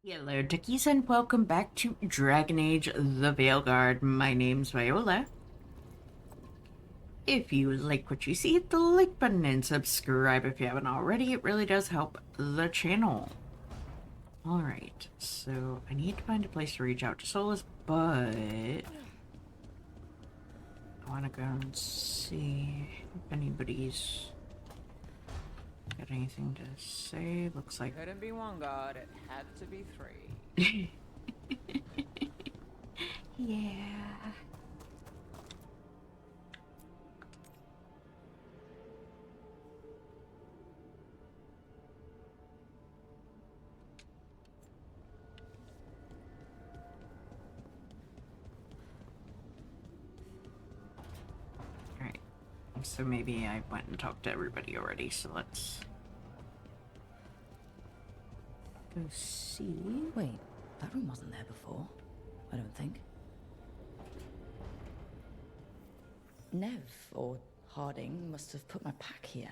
Hello, Techies, and welcome back to Dragon Age the Veilguard. My name's Viola. If you like what you see, hit the like button and subscribe if you haven't already. It really does help the channel. Alright, so I need to find a place to reach out to Solus, but I want to go and see if anybody's got anything to say. Looks like... Couldn't be one god, it had to be three. Yeah. Alright, so maybe I went and talked to everybody already, so let's go see. Wait, that room wasn't there before. I don't think. Nev, or Harding, must have put my pack here.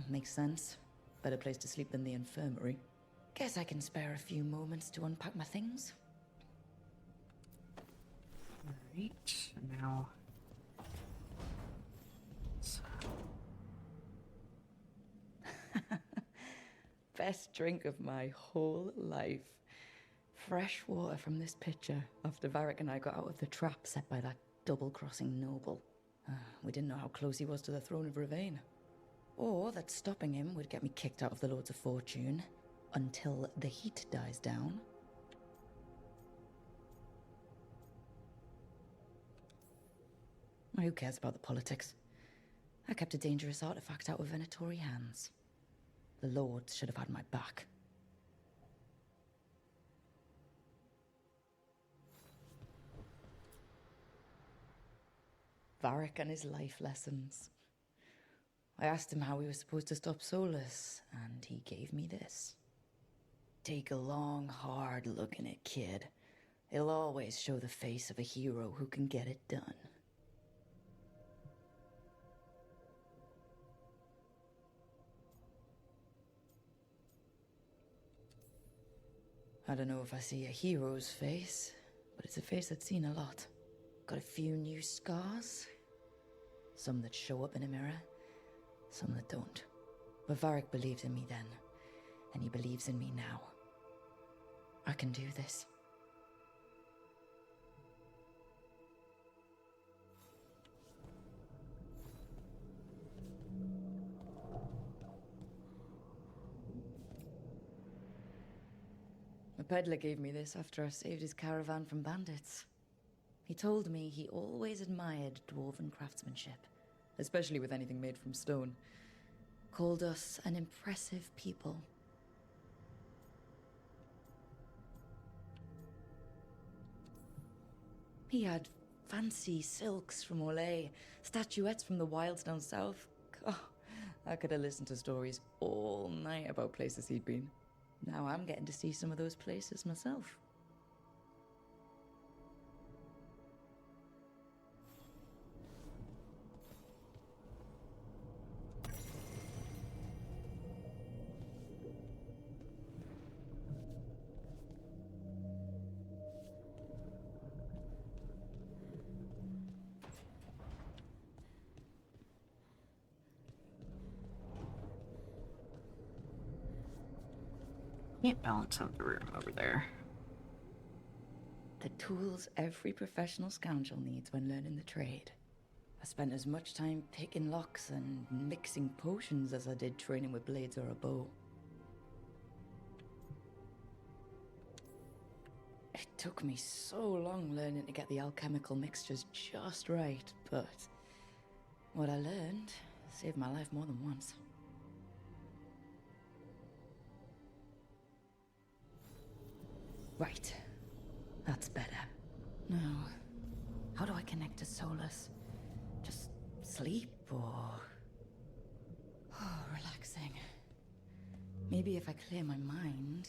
Makes sense. Better place to sleep than the infirmary. Guess I can spare a few moments to unpack my things. Alright, so now... Best drink of my whole life. Fresh water from this pitcher after Varric and I got out of the trap set by that double-crossing noble. We didn't know how close he was to the throne of Ravane. Or that stopping him would get me kicked out of the Lords of Fortune until the heat dies down. Who cares about the politics? I kept a dangerous artifact out of Venatori hands. The Lords should have had my back. Varric and his life lessons. I asked him how we were supposed to stop Solus, and he gave me this. Take a long, hard look in it, kid. It'll always show the face of a hero who can get it done. I don't know if I see a hero's face, but it's a face that's seen a lot. Got a few new scars. Some that show up in a mirror, some that don't. But Varric believed in me then, and he believes in me now. I can do this. A peddler gave me this after I saved his caravan from bandits. He told me he always admired dwarven craftsmanship, especially with anything made from stone. Called us an impressive people. He had fancy silks from Orlais, statuettes from the wilds down south. Oh, I could have listened to stories all night about places he'd been. Now I'm getting to see some of those places myself. Can't balance out the room over there. The tools every professional scoundrel needs when learning the trade. I spent as much time picking locks and mixing potions as I did training with blades or a bow. It took me so long learning to get the alchemical mixtures just right, but what I learned saved my life more than once. Right. That's better. Now, how do I connect to Solus? Just sleep or... Oh, relaxing. Maybe if I clear my mind...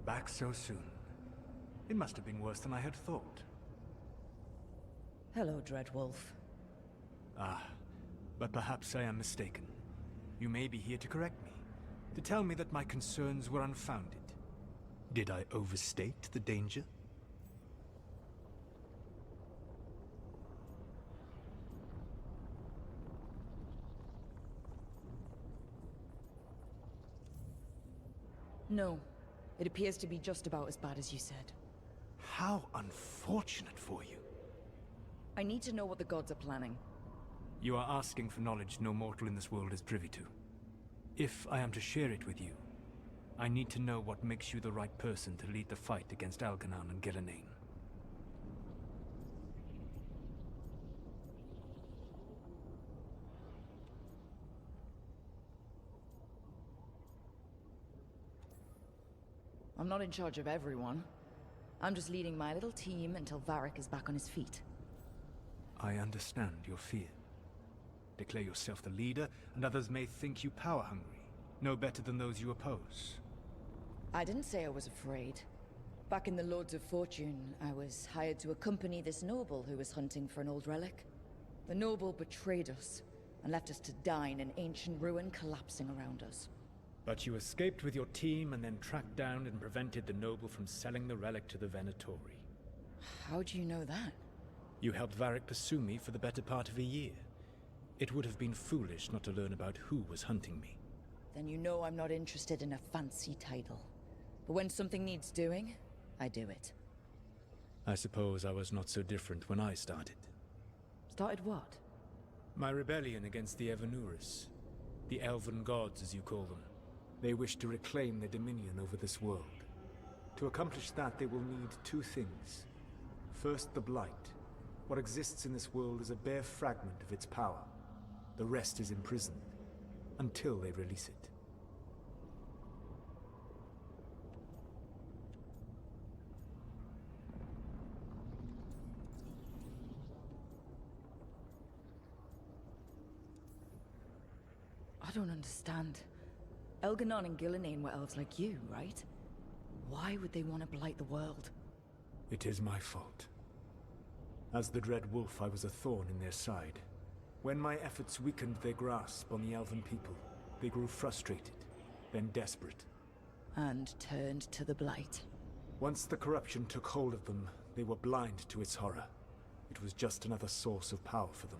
Back so soon. It must have been worse than I had thought. Hello, Dreadwolf. Ah, but perhaps I am mistaken. You may be here to correct me, to tell me that my concerns were unfounded. Did I overstate the danger? No. It appears to be just about as bad as you said. How unfortunate for you. I need to know what the gods are planning. You are asking for knowledge no mortal in this world is privy to. If I am to share it with you, I need to know what makes you the right person to lead the fight against Algernon and Gillenane. I'm not in charge of everyone. I'm just leading my little team until Varric is back on his feet. I understand your fear. Declare yourself the leader, and others may think you power-hungry, no better than those you oppose. I didn't say I was afraid. Back in the Lords of Fortune, I was hired to accompany this noble who was hunting for an old relic. The noble betrayed us, and left us to die in an ancient ruin collapsing around us. But you escaped with your team and then tracked down and prevented the noble from selling the relic to the Venatori. How do you know that? You helped Varric pursue me for the better part of a year. It would have been foolish not to learn about who was hunting me. Then you know I'm not interested in a fancy title. But when something needs doing, I do it. I suppose I was not so different when I started. Started what? My rebellion against the Evanuris. The Elven Gods, as you call them. They wish to reclaim their dominion over this world. To accomplish that, they will need two things. First, the Blight. What exists in this world is a bare fragment of its power. The rest is imprisoned, until they release it. I don't understand. Elganon and Gillenane were elves like you, right? Why would they want to blight the world? It is my fault. As the Dread Wolf, I was a thorn in their side. When my efforts weakened their grasp on the Elven people, they grew frustrated, then desperate. And turned to the blight. Once the corruption took hold of them, they were blind to its horror. It was just another source of power for them.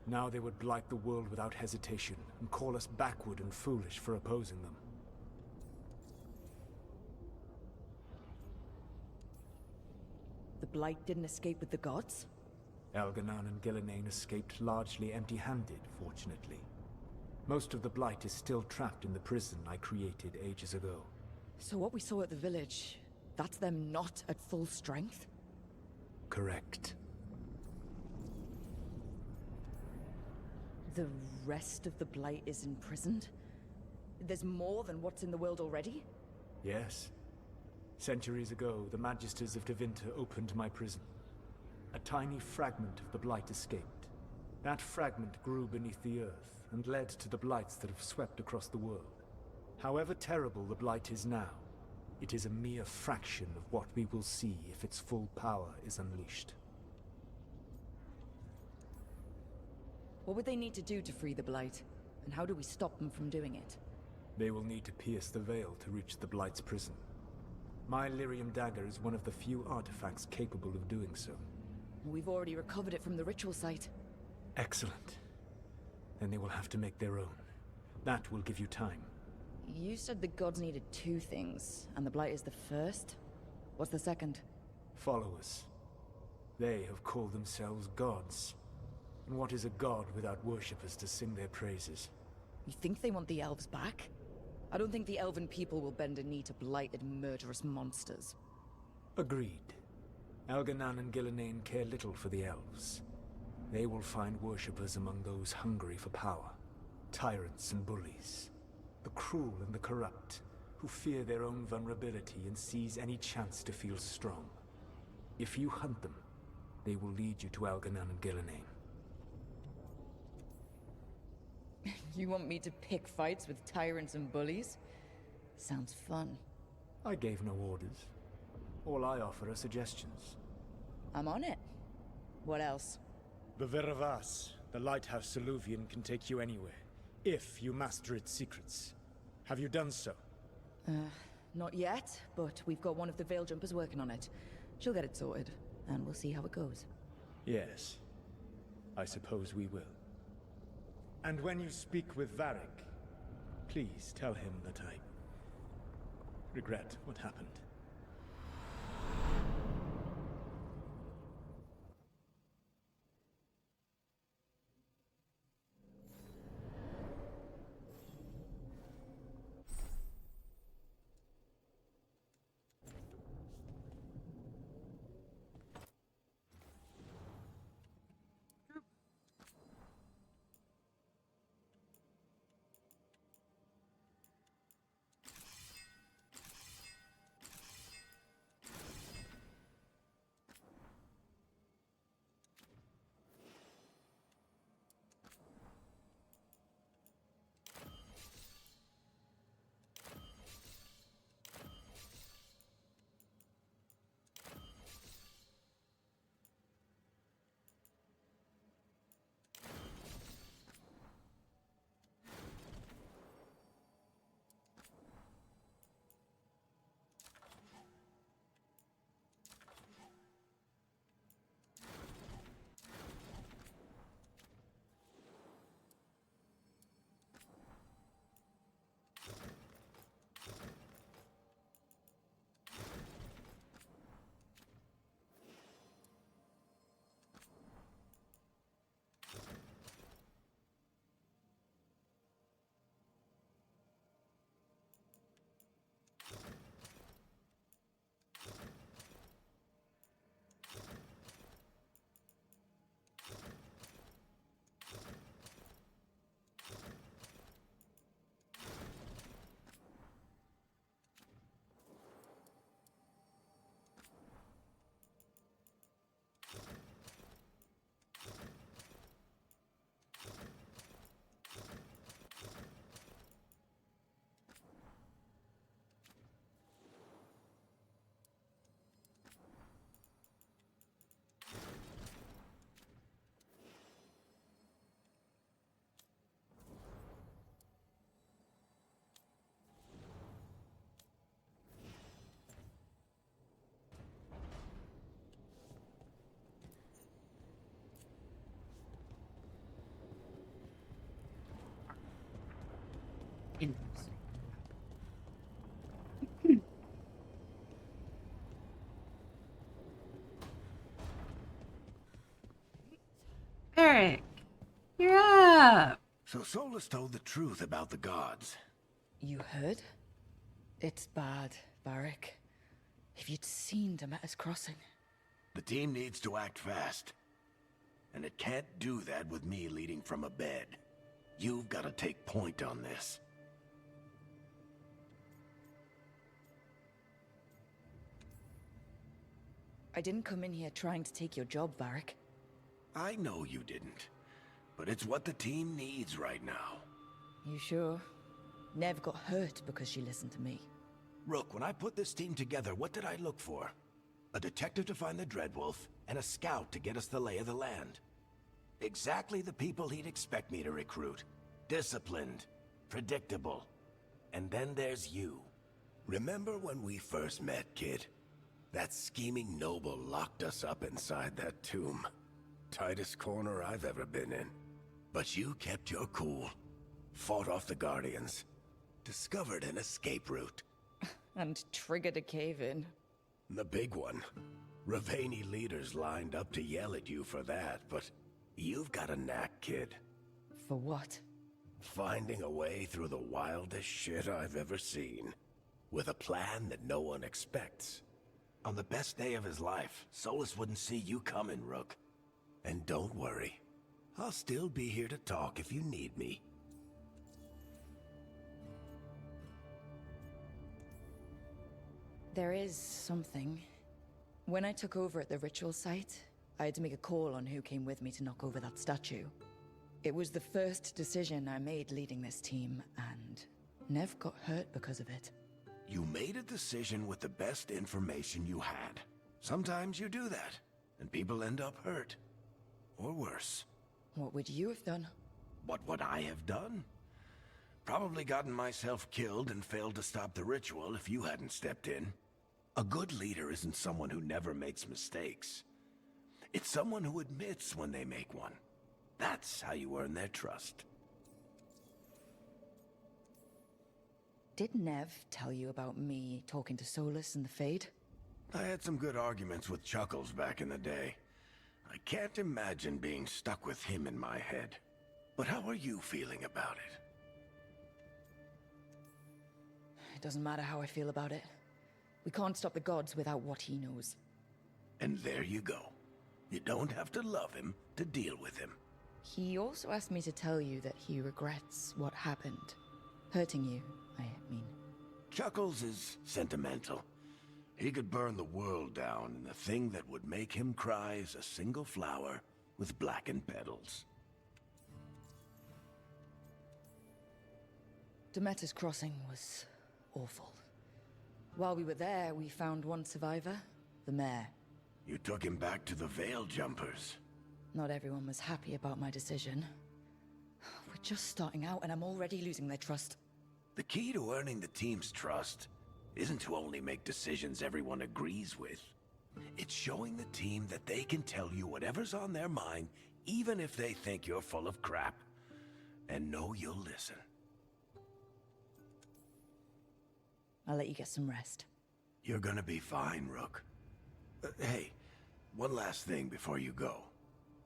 Now they would blight the world without hesitation, and call us backward and foolish for opposing them. The blight didn't escape with the gods? Elganon and Gillenane escaped largely empty-handed, fortunately. Most of the blight is still trapped in the prison I created ages ago. So what we saw at the village, that's them not at full strength? Correct. The rest of the blight is imprisoned? There's more than what's in the world already? Yes. Centuries ago, the Magisters of Tevinter opened my prison. A tiny fragment of the blight escaped. That fragment grew beneath the earth and led to the blights that have swept across the world. However terrible the blight is now, it is a mere fraction of what we will see if its full power is unleashed. What would they need to do to free the blight? And how do we stop them from doing it? They will need to pierce the veil to reach the blight's prison. My Lyrium dagger is one of the few artifacts capable of doing so. We've already recovered it from the ritual site. Excellent. Then they will have to make their own. That will give you time. You said the gods needed two things, and the blight is the first? What's the second? Followers. They have called themselves gods. And what is a god without worshippers to sing their praises? You think they want the elves back? I don't think the elven people will bend a knee to blighted, murderous monsters. Agreed. Elganon and Gillenane care little for the elves. They will find worshippers among those hungry for power. Tyrants and bullies. The cruel and the corrupt, who fear their own vulnerability and seize any chance to feel strong. If you hunt them, they will lead you to Elganon and Gillenane. You want me to pick fights with tyrants and bullies? Sounds fun. I gave no orders. All I offer are suggestions. I'm on it. What else? The Veravas, the lighthouse Soluvian, can take you anywhere, if you master its secrets. Have you done so? Not yet, but we've got one of the Veil Jumpers working on it. She'll get it sorted, and we'll see how it goes. Yes. I suppose we will. And when you speak with Varric, please tell him that I regret what happened. Interesting. Eric, you're up. So Solus told the truth about the gods. You heard? It's bad, Varric. If you'd seen Demeter's crossing. The team needs to act fast. And it can't do that with me leading from a bed. You've got to take point on this. I didn't come in here trying to take your job, Varric. I know you didn't. But it's what the team needs right now. You sure? Nev got hurt because she listened to me. Rook, when I put this team together, what did I look for? A detective to find the Dreadwolf, and a scout to get us the lay of the land. Exactly the people he'd expect me to recruit. Disciplined, predictable. And then there's you. Remember when we first met, kid? That scheming noble locked us up inside that tomb. Tightest corner I've ever been in. But you kept your cool. Fought off the Guardians. Discovered an escape route. And triggered a cave-in. The big one. Ravani leaders lined up to yell at you for that, but you've got a knack, kid. For what? Finding a way through the wildest shit I've ever seen. With a plan that no one expects. On the best day of his life, Solus wouldn't see you coming, Rook. And don't worry. I'll still be here to talk if you need me. There is something. When I took over at the ritual site, I had to make a call on who came with me to knock over that statue. It was the first decision I made leading this team, and Nev got hurt because of it. You made a decision with the best information you had. Sometimes you do that, and people end up hurt. Or worse. What would you have done? What would I have done? Probably gotten myself killed and failed to stop the ritual if you hadn't stepped in. A good leader isn't someone who never makes mistakes. It's someone who admits when they make one. That's how you earn their trust. Did Nev tell you about me talking to Solus and the Fade? I had some good arguments with Chuckles back in the day. I can't imagine being stuck with him in my head. But how are you feeling about it? It doesn't matter how I feel about it. We can't stop the gods without what he knows. And there you go. You don't have to love him to deal with him. He also asked me to tell you that he regrets what happened. Hurting you, I mean. Chuckles is sentimental. He could burn the world down, and the thing that would make him cry is a single flower with blackened petals. Demeter's crossing was awful. While we were there, we found one survivor, the mayor. You took him back to the Veil Jumpers. Not everyone was happy about my decision. We're just starting out, and I'm already losing their trust. The key to earning the team's trust isn't to only make decisions everyone agrees with. It's showing the team that they can tell you whatever's on their mind, even if they think you're full of crap. And know you'll listen. I'll let you get some rest. You're gonna be fine, Rook. Hey, one last thing before you go.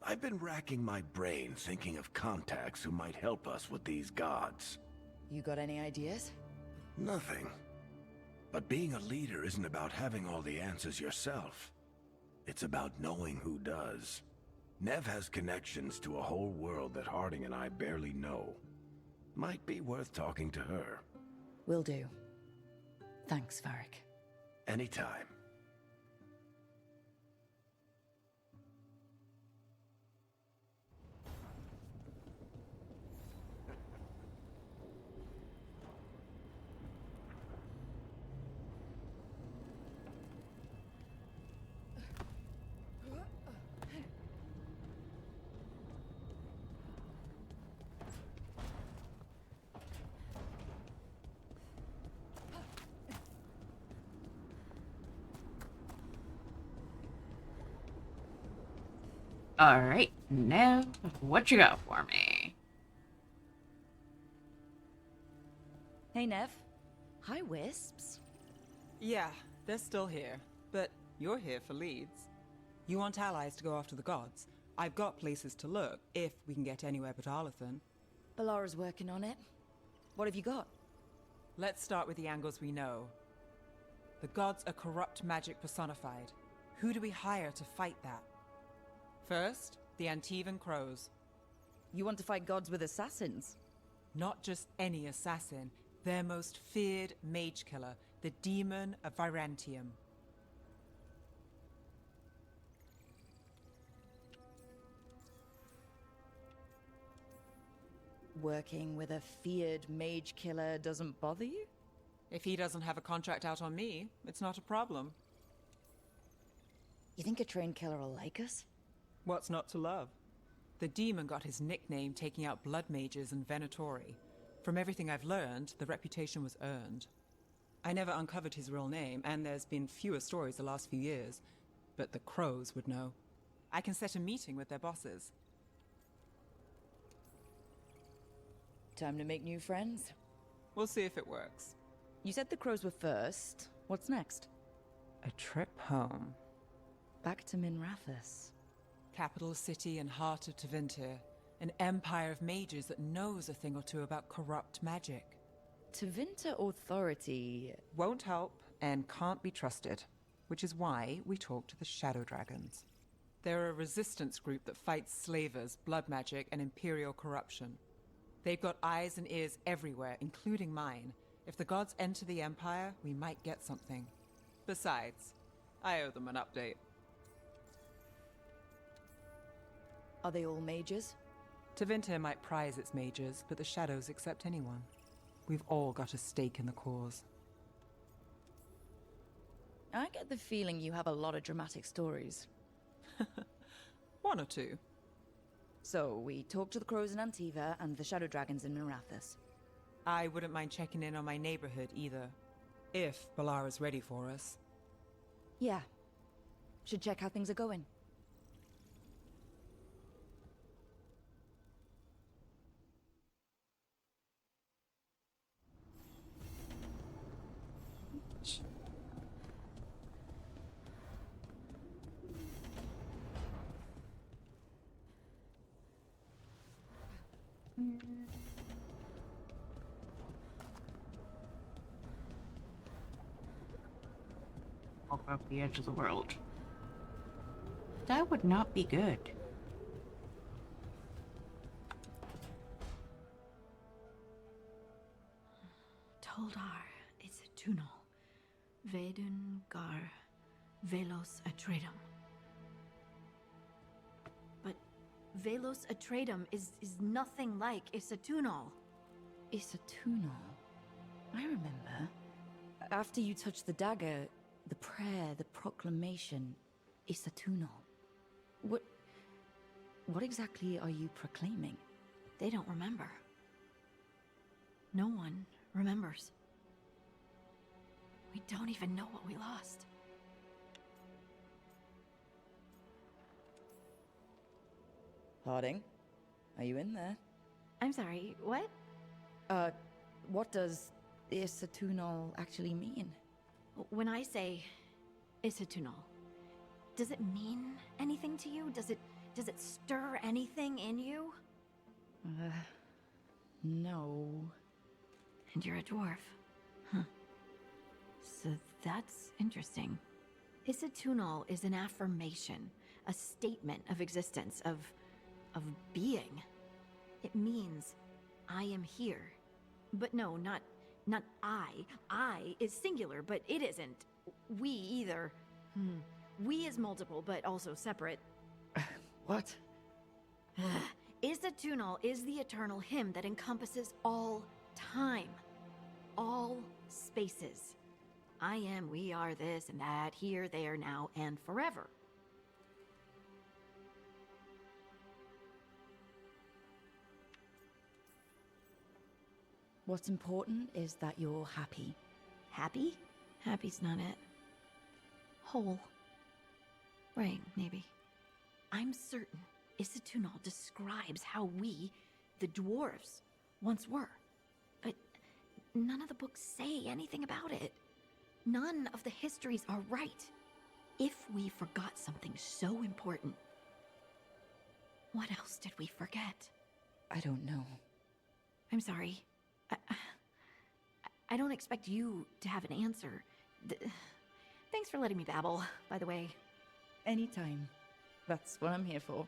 I've been racking my brain thinking of contacts who might help us with these gods. You got any ideas? Nothing. But being a leader isn't about having all the answers yourself. It's about knowing who does. Nev has connections to a whole world that Harding and I barely know. Might be worth talking to her. Will do. Thanks, Varric. Anytime. Alright, now, what you got for me? Hey, Nev. Hi, Wisps. Yeah, they're still here, but you're here for leads. You want allies to go after the gods? I've got places to look, if we can get anywhere but Arlathan. Ballara's working on it. What have you got? Let's start with the angles we know. The gods are corrupt magic personified. Who do we hire to fight that? First, the Antivan Crows. You want to fight gods with assassins? Not just any assassin, their most feared mage killer, the Demon of Virantium. Working with a feared mage killer doesn't bother you? If he doesn't have a contract out on me, it's not a problem. You think a trained killer will like us? What's not to love? The demon got his nickname taking out blood mages and Venatori. From everything I've learned, the reputation was earned. I never uncovered his real name, and there's been fewer stories the last few years, but the Crows would know. I can set a meeting with their bosses. Time to make new friends. We'll see if it works. You said the crows were first. What's next? A trip home. Back to Minrathous. Capital city and heart of Tevinter. An empire of mages that knows a thing or two about corrupt magic. Tevinter authority... Won't help and can't be trusted, which is why we talk to the Shadow Dragons. They're a resistance group that fights slavers, blood magic, and imperial corruption. They've got eyes and ears everywhere, including mine. If the gods enter the Empire, we might get something. Besides, I owe them an update. Are they all mages? Tevinter might prize its mages, but the Shadows accept anyone. We've all got a stake in the cause. I get the feeling you have a lot of dramatic stories. One or two. So, we talked to the crows in Antiva and the shadow dragons in Mirathas. I wouldn't mind checking in on my neighborhood either. If Balara's ready for us. Yeah. Should check how things are going. Walk off the edge of the world. That would not be good. Toldar is a tunnel. Veilguard, Velos Atreidim. But Velos Atreidim is nothing like Isatunal. Isatunal. I remember. After you touched the dagger, the prayer, the proclamation, Isatunal. What exactly are you proclaiming? They don't remember. No one remembers. We don't even know what we lost. Harding, are you in there? I'm sorry, what? What does Isatunal actually mean? When I say Isatunal, does it mean anything to you? Does it stir anything in you? No. And you're a dwarf. Huh. So that's interesting. Isatunal is an affirmation, a statement of existence, of being. It means I am here. But no, not I. I is singular, but it isn't. We either. We is multiple, but also separate. What? Isatunal is the eternal hymn that encompasses all time. All spaces. I am, we are, this and that, here, there, now, and forever. What's important is that you're happy. Happy? Happy's not it. Whole. Right, maybe. I'm certain Isatunal describes how we, the dwarves, once were. But none of the books say anything about it. None of the histories are right. If we forgot something so important, what else did we forget? I don't know. I'm sorry. I don't expect you to have an answer. Thanks for letting me babble, by the way. Anytime. That's what I'm here for.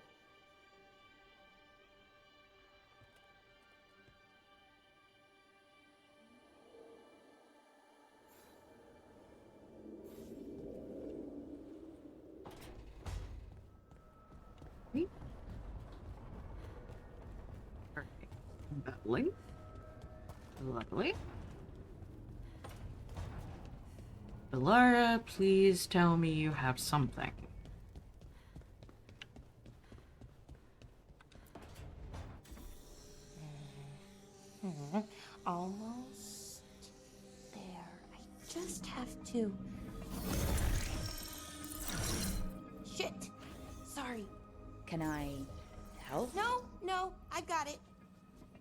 Perfect. Lovely. Lovely. Velara, please tell me you have something. Almost there. I just have to. Shit! Sorry. Can I help? No, I got it.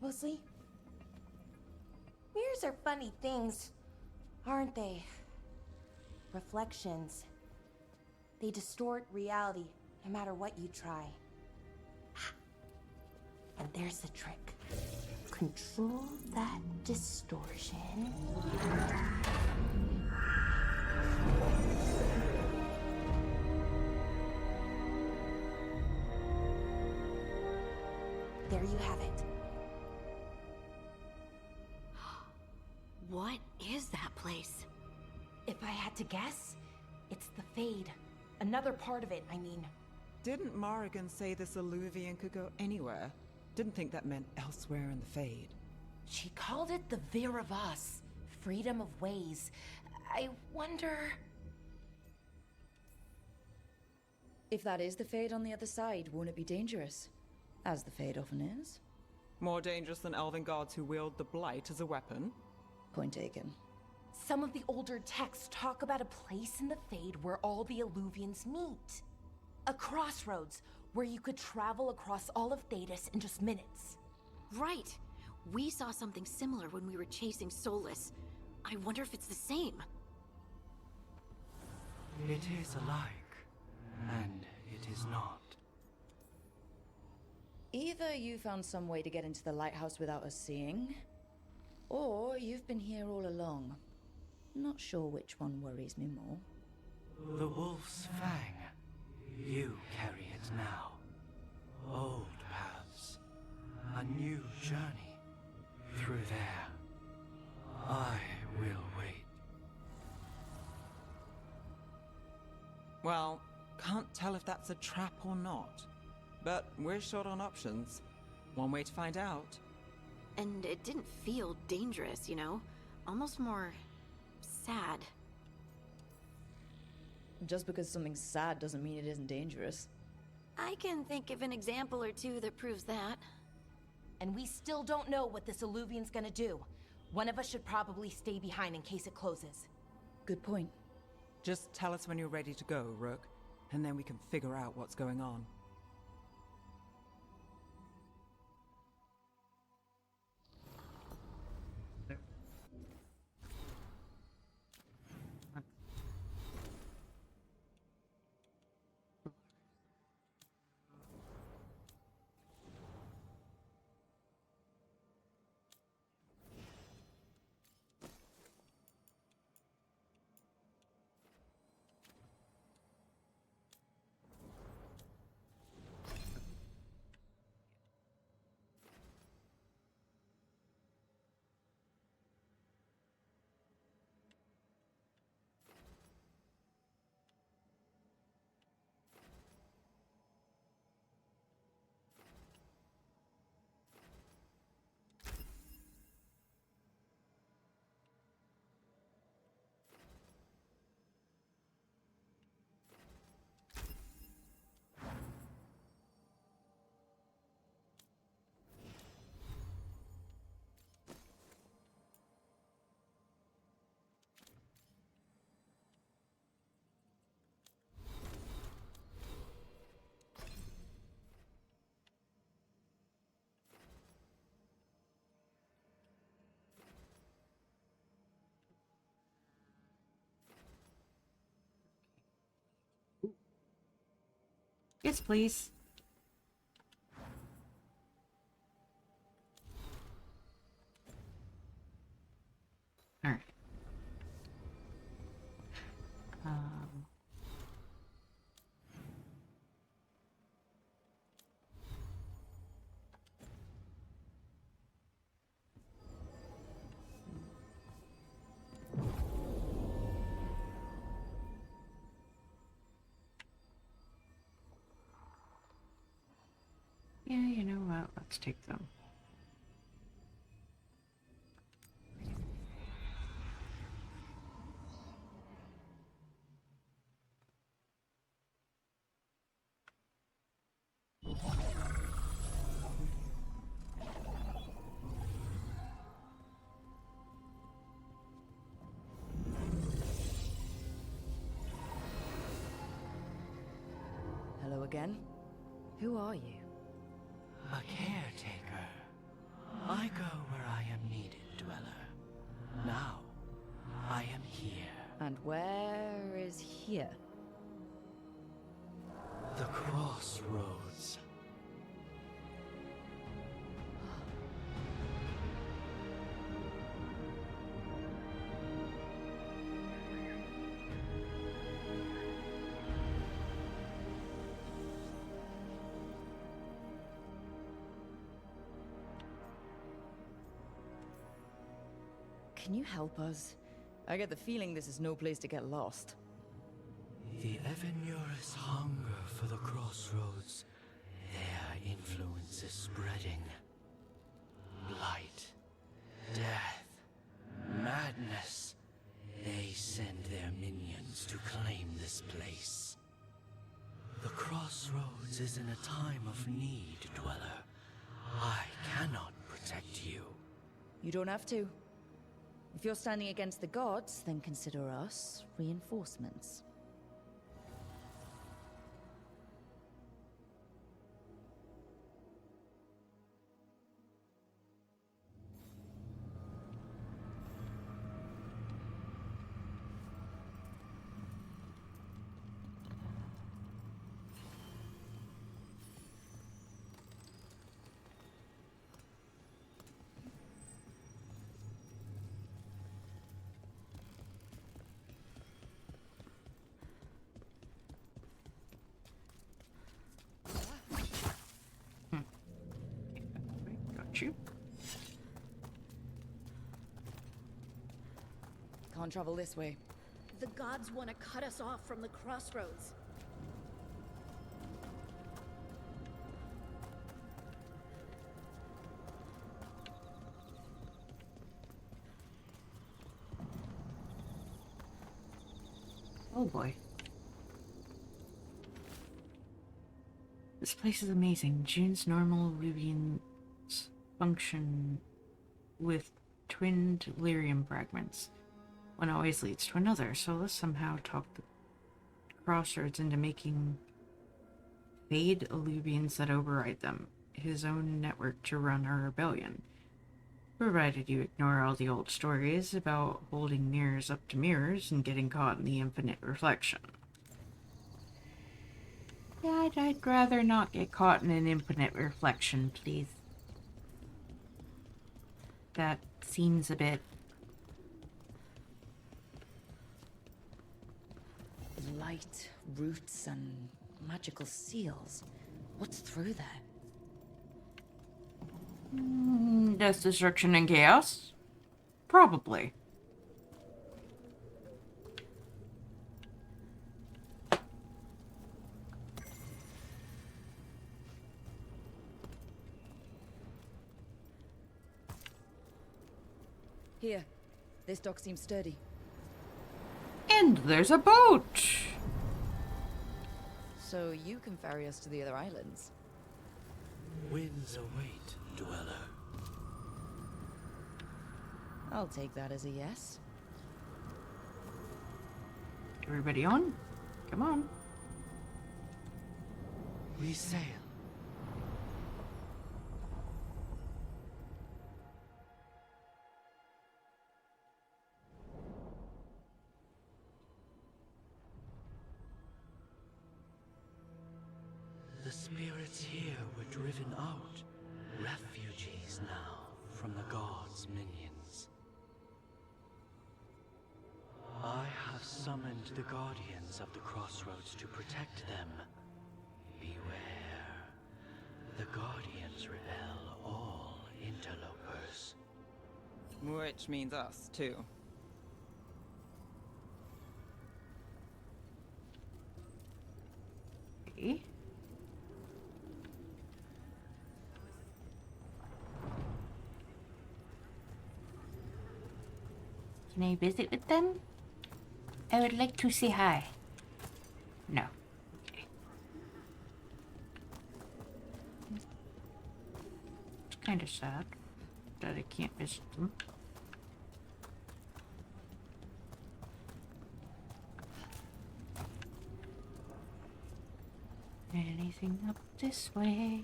Mostly. Mirrors are funny things, aren't they? Reflections. They distort reality, no matter what you try. And there's the trick. Control that distortion. There you have it. What is that place? If I had to guess, it's the Fade. Another part of it, I mean. Didn't Morrigan say this Illuvian could go anywhere? Didn't think that meant elsewhere in the Fade. She called it the Viravas, freedom of ways. I wonder... If that is the Fade on the other side, won't it be dangerous? As the Fade often is. More dangerous than elven guards who wield the Blight as a weapon? Point taken. Some of the older texts talk about a place in the Fade where all the Illuvians meet. A crossroads where you could travel across all of Thedas in just minutes. Right. We saw something similar when we were chasing Solus. I wonder if it's the same. It is alike, and it is not. Either you found some way to get into the lighthouse without us seeing, or you've been here all along. Not sure which one worries me more. The wolf's fang. You carry it now. Old paths. A new journey. Through there. I will wait. Well, can't tell if that's a trap or not. But we're short on options. One way to find out. And it didn't feel dangerous, you know? Almost more sad. Just because something's sad doesn't mean it isn't dangerous. I can think of an example or two that proves that. And we still don't know what this Illuvian's gonna do. One of us should probably stay behind in case it closes. Good point. Just tell us when you're ready to go, Rook, and then we can figure out what's going on. Yes, please. All right. Yeah, you know what? Let's take them. Hello again. Who are you? A caretaker. I go where I am needed, dweller. Now, I am here. And where is here? The Crossroads. Can you help us? I get the feeling this is no place to get lost. The Evenurus hunger for the Crossroads. Their influence is spreading. Blight, death, madness. They send their minions to claim this place. The Crossroads is in a time of need, Dweller. I cannot protect you. You don't have to. If you're standing against the gods, then consider us reinforcements. Got you. Can't travel this way. The gods want to cut us off from the Crossroads. Oh boy. This place is amazing. June's normal Luvians function with twinned lyrium fragments. One always leads to another, so let's somehow talk the Crossroads into making Fade Illuvians that override them his own network to run our rebellion. Provided you ignore all the old stories about holding mirrors up to mirrors and getting caught in the infinite reflection. Yeah, I'd rather not get caught in an infinite reflection, please. That seems a bit... Light, roots, and magical seals. What's through there? Death, destruction, and chaos? Probably. Here. This dock seems sturdy. And there's a boat! So you can ferry us to the other islands. Winds await, Dweller. I'll take that as a yes. Everybody on? Come on. We sail. The spirits here were driven out, refugees now from the gods' minions. I have summoned the guardians of the Crossroads to protect them. Beware. The guardians repel all interlopers. Which means us, too. Okay. Can I visit with them? I would like to say hi. No. Okay. It's kind of sad that I can't visit them. Anything up this way?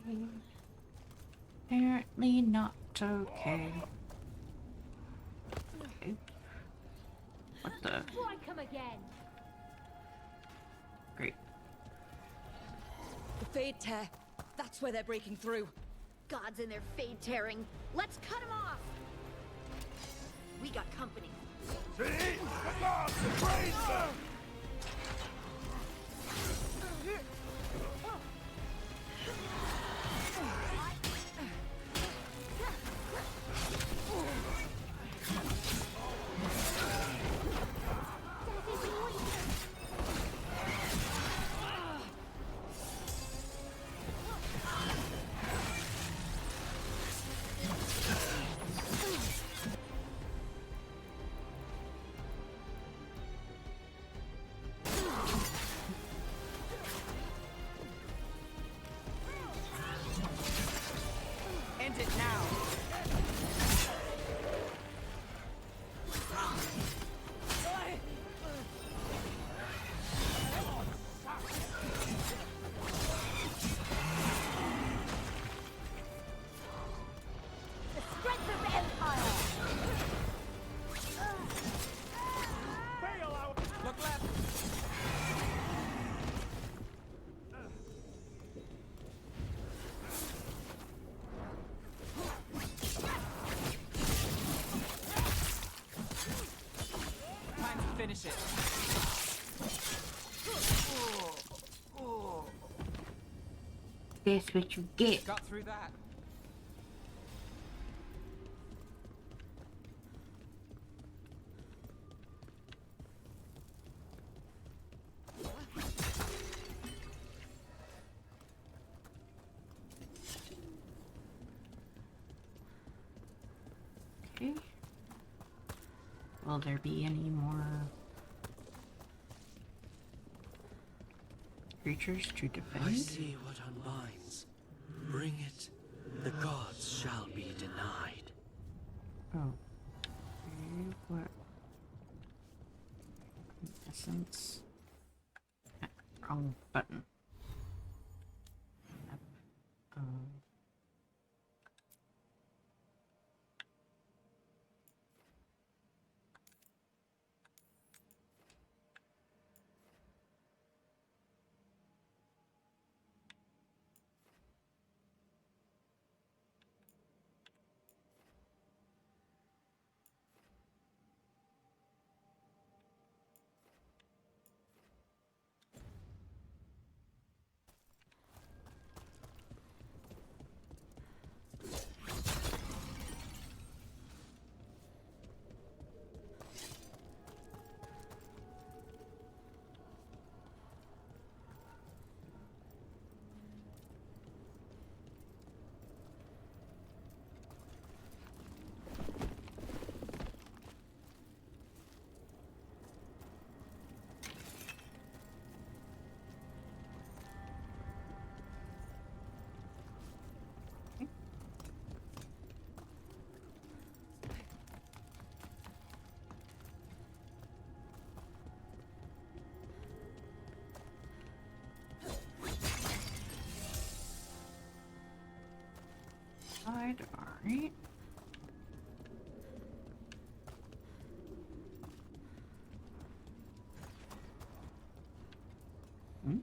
Apparently not okay. Okay. What the? Strike 'em again! Great. The Fade Tear. That's where they're breaking through. Gods and their fade tearing. Let's cut 'em off! We got company. That's what you get. Got through that. Okay. Will there be any more creatures to defend? I see what unbinds. Bring it. The gods shall be denied. Oh. Okay, what? Essence. Ah, wrong button. Yep. Alright. Hmm?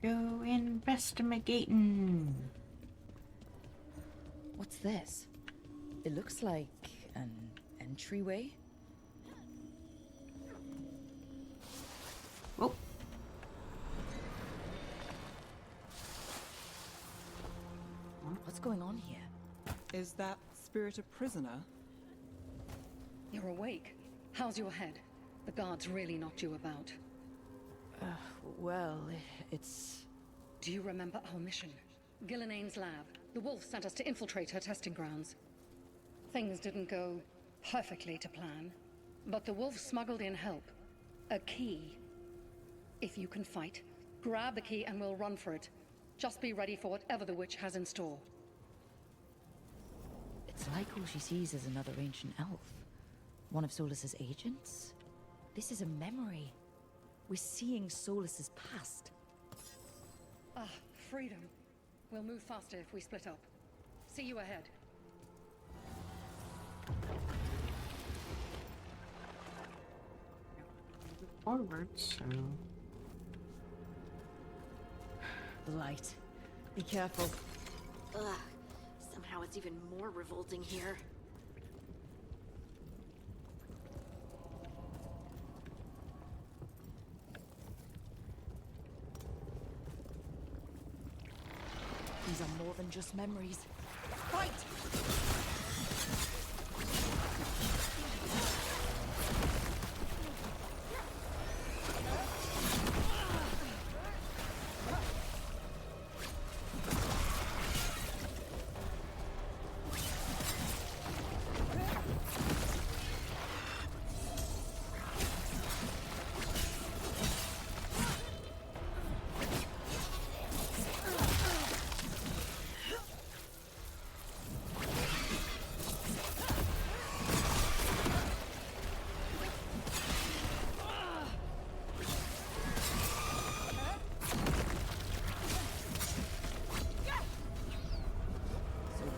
Go investigating. What's this? It looks like an entryway. Oh, What's going on here? Is that spirit a prisoner? You're awake. How's your head? The guards really knocked you about. Well, it's... Do you remember our mission? Gillenane's lab. The wolf sent us to infiltrate her testing grounds. Things didn't go perfectly to plan, but the wolf smuggled in help. A key. If you can fight, grab the key and we'll run for it. Just be ready for whatever the witch has in store. It's like all she sees is another ancient elf. One of Solus's agents? This is a memory. We're seeing Solus's past. Ah, freedom. We'll move faster if we split up. See you ahead. forward, so... Light. Be careful. Ugh. Somehow it's even more revolting here. These are more than just memories. Fight!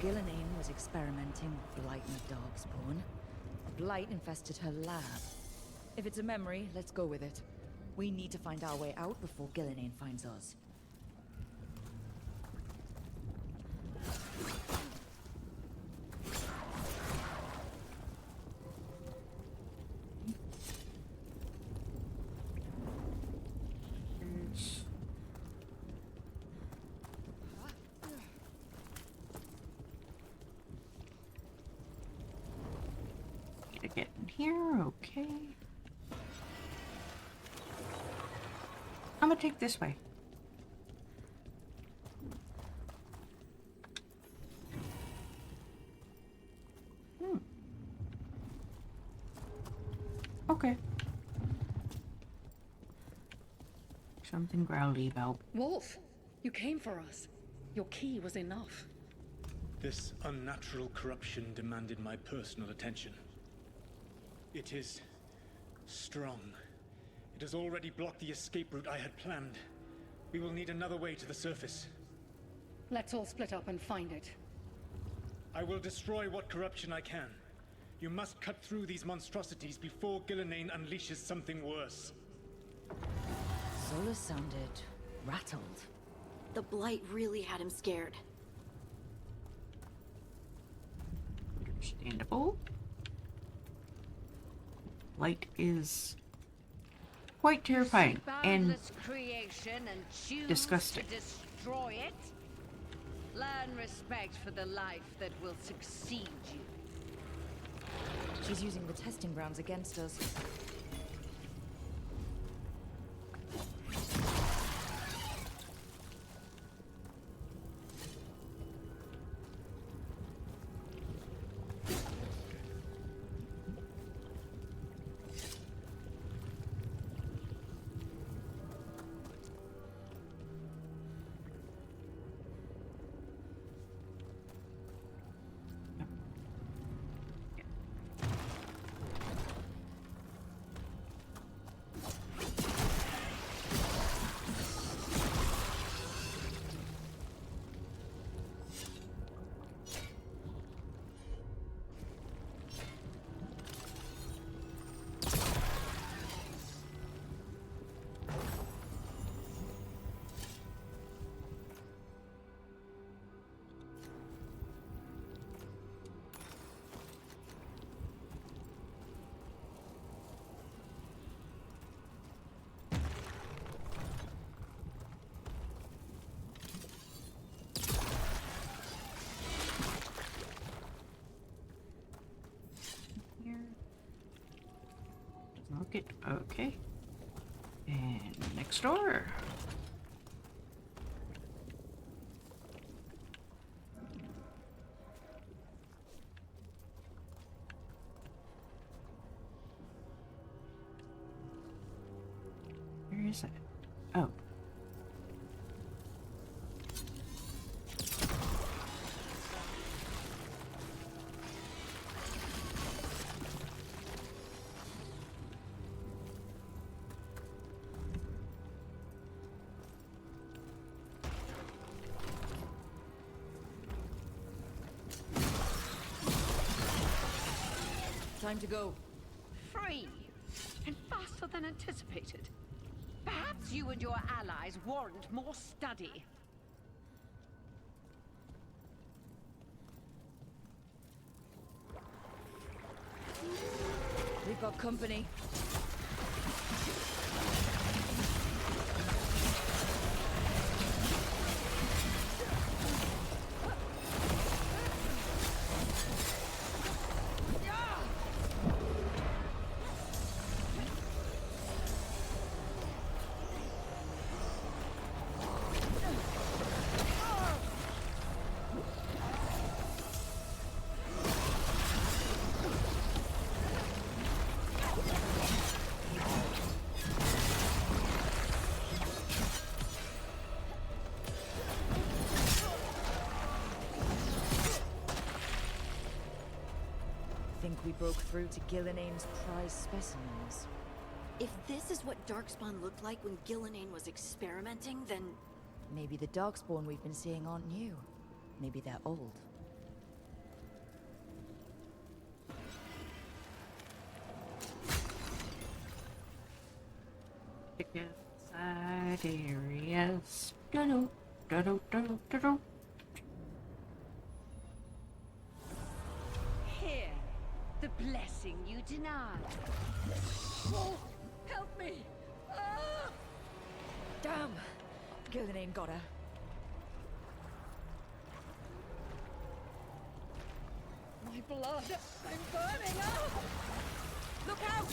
Gillenane was experimenting with blight in the Darkspawn. Blight infested her lab. If it's a memory, let's go with it. We need to find our way out before Gillenane finds us. get in here, okay. I'm gonna take this way. Okay. Something growly about. Wolf, you came for us. Your key was enough. This unnatural corruption demanded my personal attention. It is strong. It has already blocked the escape route I had planned. We will need another way to the surface. Let's all split up and find it. I will destroy what corruption I can. You must cut through these monstrosities before Gillenane unleashes something worse. Zola sounded rattled. The blight really had him scared. Understandable. Light is quite terrifying and creation and choose disgusting. to destroy it. Learn respect for the life that will succeed you. She's using the testing grounds against us. Okay, okay. And next door. Where is it? Oh. Time to go. Free, and faster than anticipated. Perhaps you and your allies warrant more study. We've got company. Think we broke through to Gillenane's prize specimens. If this is what Darkspawn looked like when Gillenane was experimenting, then... Maybe the Darkspawn we've been seeing aren't new. Maybe they're old. Side areas. Do-do, do-do, do-do, do-do. Here, the blessing you denied. Oh, help me! Ah! Damn! Gillenane got her. My blood! I'm burning up! Look out!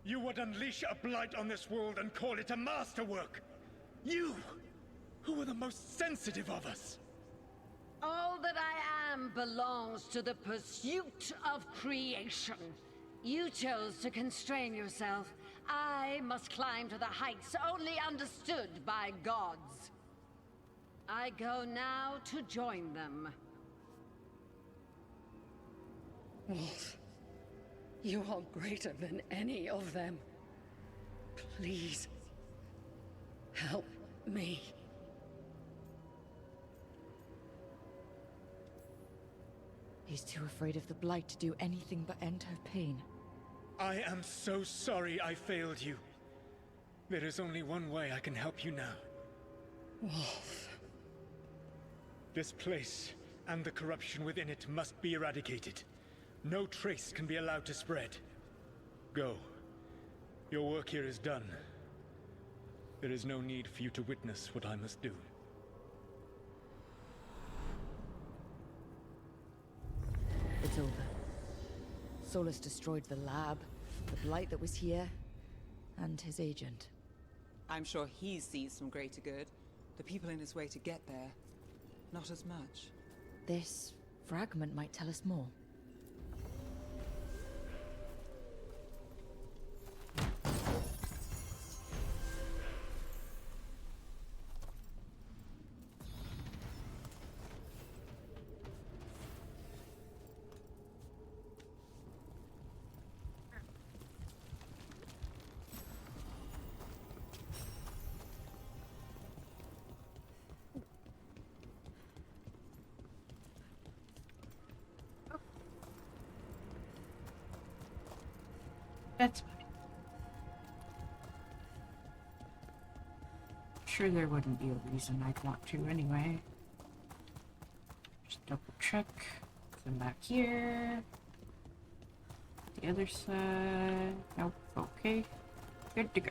You would unleash a blight on this world and call it a masterwork! You, who were the most sensitive of us! All that I am belongs to the pursuit of creation. You chose to constrain yourself. I must climb to the heights only understood by gods. I go now to join them. Wolf, you are greater than any of them. Please, help me. He's too afraid of the Blight to do anything but end her pain. I am so sorry I failed you. There is only one way I can help you now. Wolf. This place, and the corruption within it, must be eradicated. No trace can be allowed to spread. Go. Your work here is done. There is no need for you to witness what I must do. It's over. Solus destroyed the lab, the Blight that was here, and his agent. I'm sure he sees some greater good. The people in his way to get there, not as much. This fragment might tell us more. That's fine. Sure, there wouldn't be a reason I'd want to anyway. Just double check. Come back here. The other side. Nope. Okay. Good to go.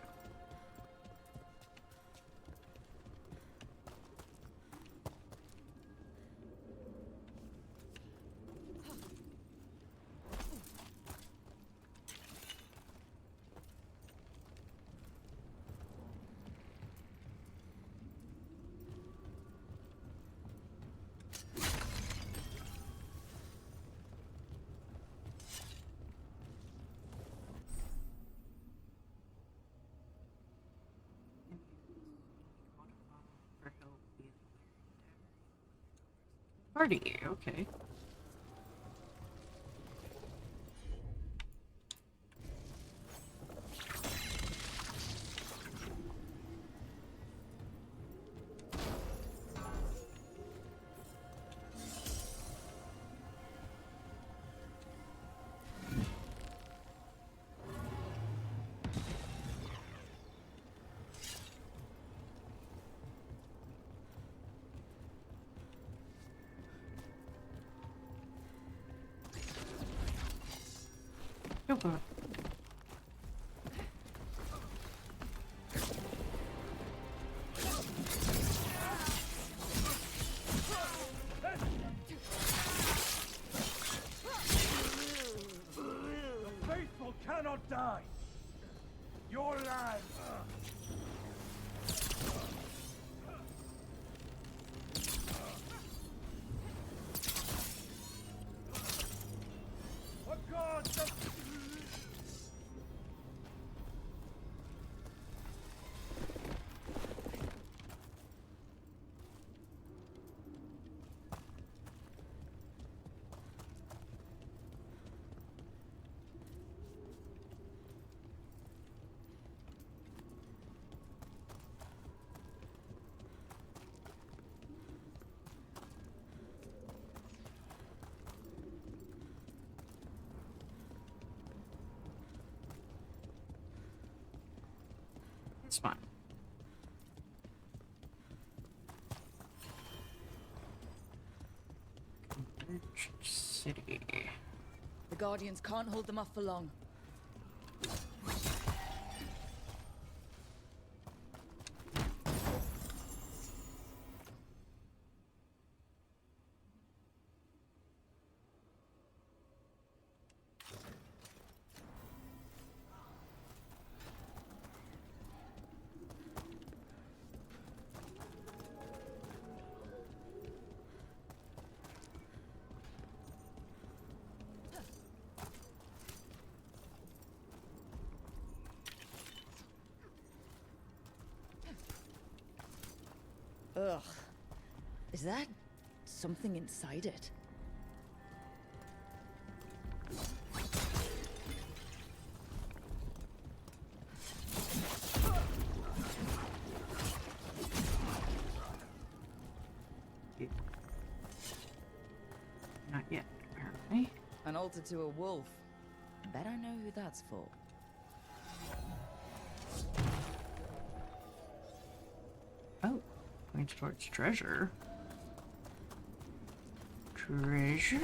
Party, okay. Oh god. faithful cannot die. Your land. A god of... It's fine. City. The Guardians can't hold them off for long. Ugh. Is that something inside it? Not yet, apparently. An altar to a wolf. Bet I know who that's for. Oh, points towards treasure. Treasure?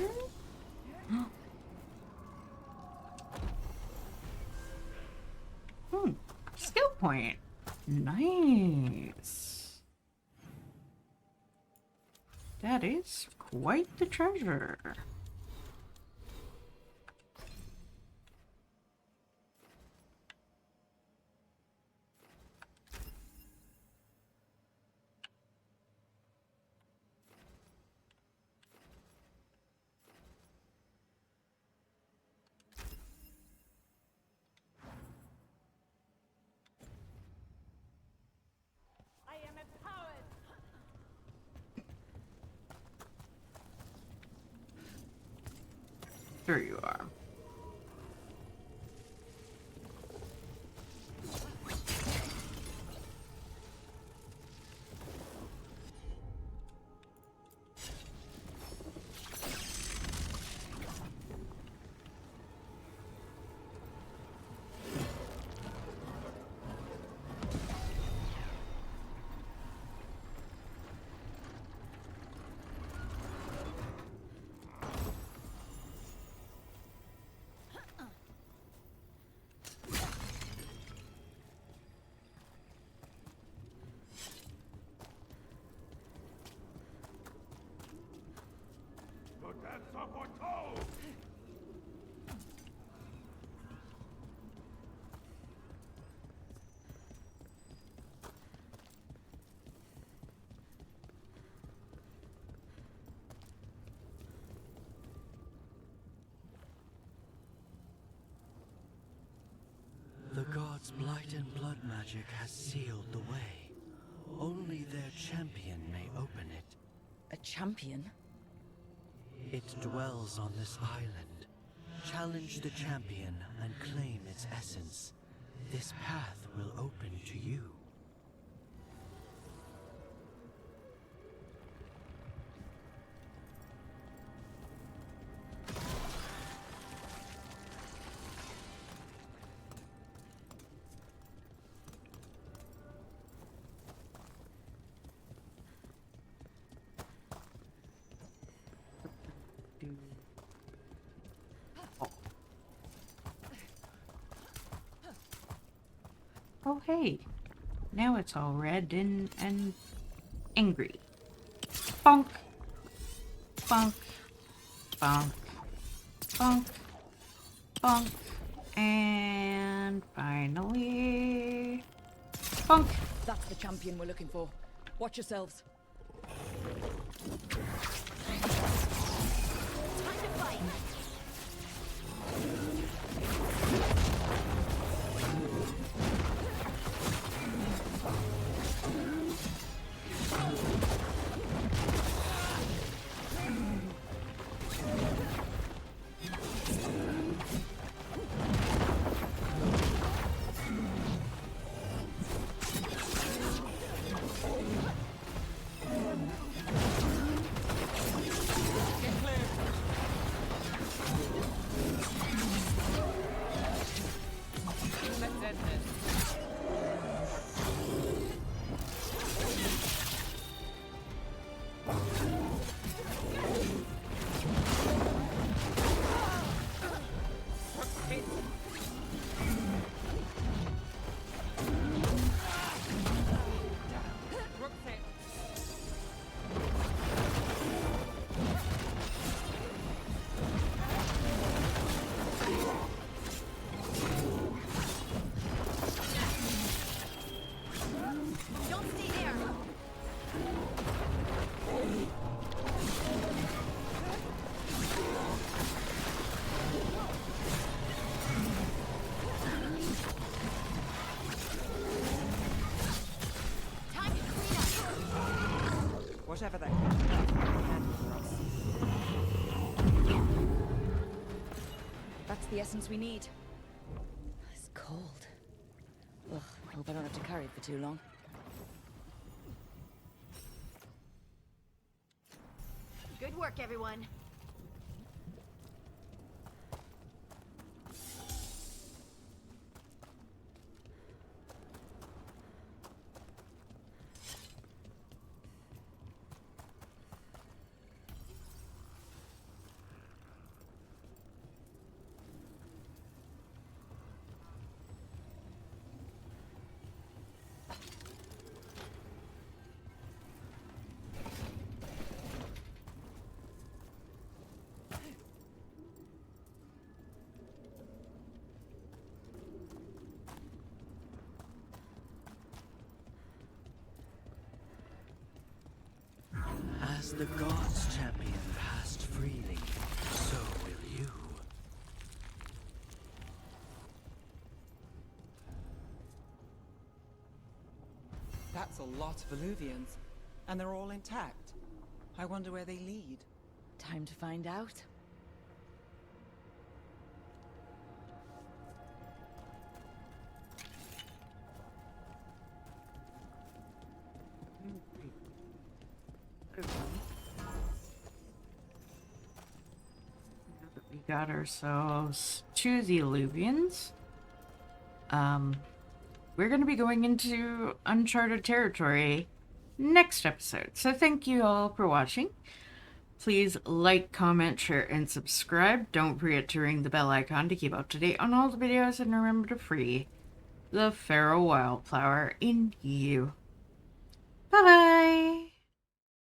Skill point. Nice. That is quite the treasure. There you are. The gods' blight and blood magic has sealed the way. Only their champion may open it. A champion? It dwells on this island. Challenge the champion and claim its essence. This path will open to you. Oh hey, now it's all red and angry. Bonk, bonk, bonk, bonk, bonk, And finally... Bonk! That's the champion we're looking for. Watch yourselves. Time to fight. Whatever that is. That's the essence we need. It's cold. Ugh, I hope I don't have to carry it for too long. Good work, everyone. As the gods' champion passed freely, so will you. That's a lot of Illuvians, and they're all intact. I wonder where they lead. Time to find out. We got ourselves to the Illuvians. We're going to be going into uncharted territory next episode. So thank you all for watching. Please like, comment, share, and subscribe. Don't forget to ring the bell icon to keep up to date on all the videos, and remember to free the feral wildflower in you. Bye-bye!